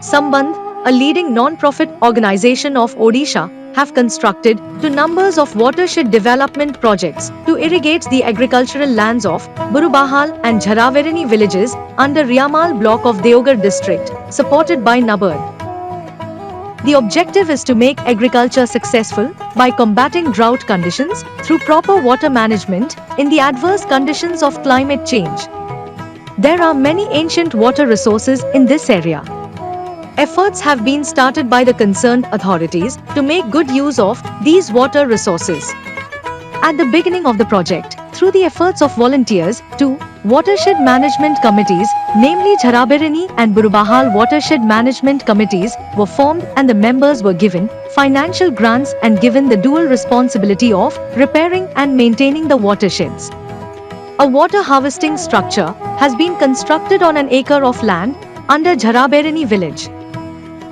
Sambandh, a leading non-profit organization of Odisha, have constructed two numbers of watershed development projects to irrigate the agricultural lands of Burubahal and Jharaverini villages under Riyamal block of Deoghar district, supported by NABARD. The objective is to make agriculture successful by combating drought conditions through proper water management in the adverse conditions of climate change. There are many ancient water resources in this area. Efforts have been started by the concerned authorities to make good use of these water resources. At the beginning of the project, through the efforts of volunteers, two watershed management committees, namely Jharaverini and Burubahal watershed management committees, were formed and the members were given financial grants and given the dual responsibility of repairing and maintaining the watersheds. A water harvesting structure has been constructed on an acre of land under Jharaverini village.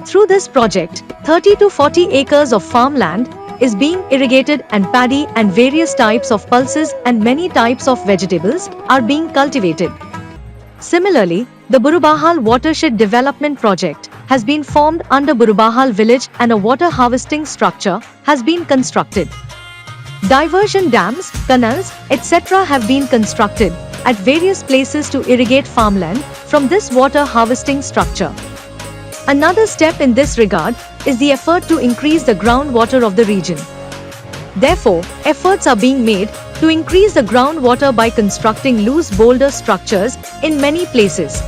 Through this project, 30 to 40 acres of farmland is being irrigated and paddy and various types of pulses and many types of vegetables are being cultivated. Similarly, the Burubahal watershed development project has been formed under Burubahal village and a water harvesting structure has been constructed. Diversion dams, canals, etc. have been constructed at various places to irrigate farmland from this water harvesting structure. Another step in this regard is the effort to increase the groundwater of the region. Therefore, efforts are being made to increase the groundwater by constructing loose boulder structures in many places.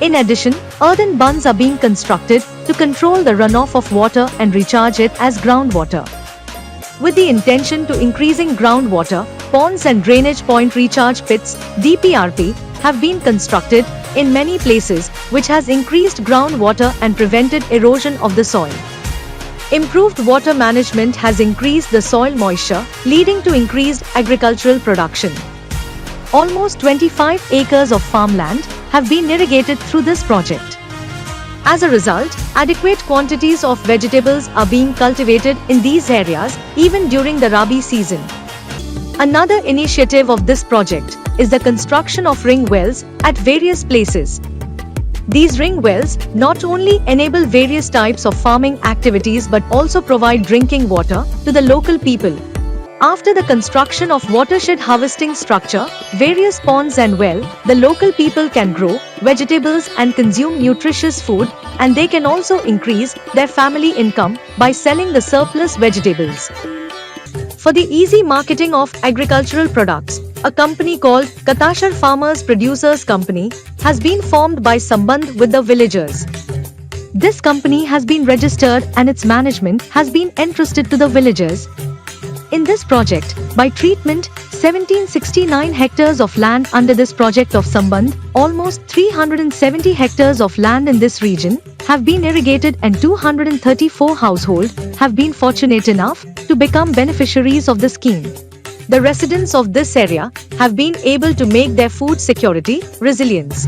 In addition, earthen bunds are being constructed to control the runoff of water and recharge it as groundwater. With the intention to increasing groundwater, ponds and drainage point recharge pits (DPRP) have been constructed in many places, which has increased groundwater and prevented erosion of the soil. Improved water management has increased the soil moisture, leading to increased agricultural production. Almost 25 acres of farmland have been irrigated through this project. As a result, adequate quantities of vegetables are being cultivated in these areas even during the Rabi season. Another initiative of this project is the construction of ring wells at various places. These ring wells not only enable various types of farming activities but also provide drinking water to the local people. After the construction of watershed harvesting structure, various ponds and well, the local people can grow vegetables and consume nutritious food, and they can also increase their family income by selling the surplus vegetables. For the easy marketing of agricultural products, a company called Katashar Farmers Producers Company has been formed by Sambandh with the villagers. This company has been registered and its management has been entrusted to the villagers. In this project, by treatment, 1769 hectares of land under this project of Sambandh, almost 370 hectares of land in this region have been irrigated and 234 households have been fortunate enough to become beneficiaries of the scheme. The residents of this area have been able to make their food security resilience.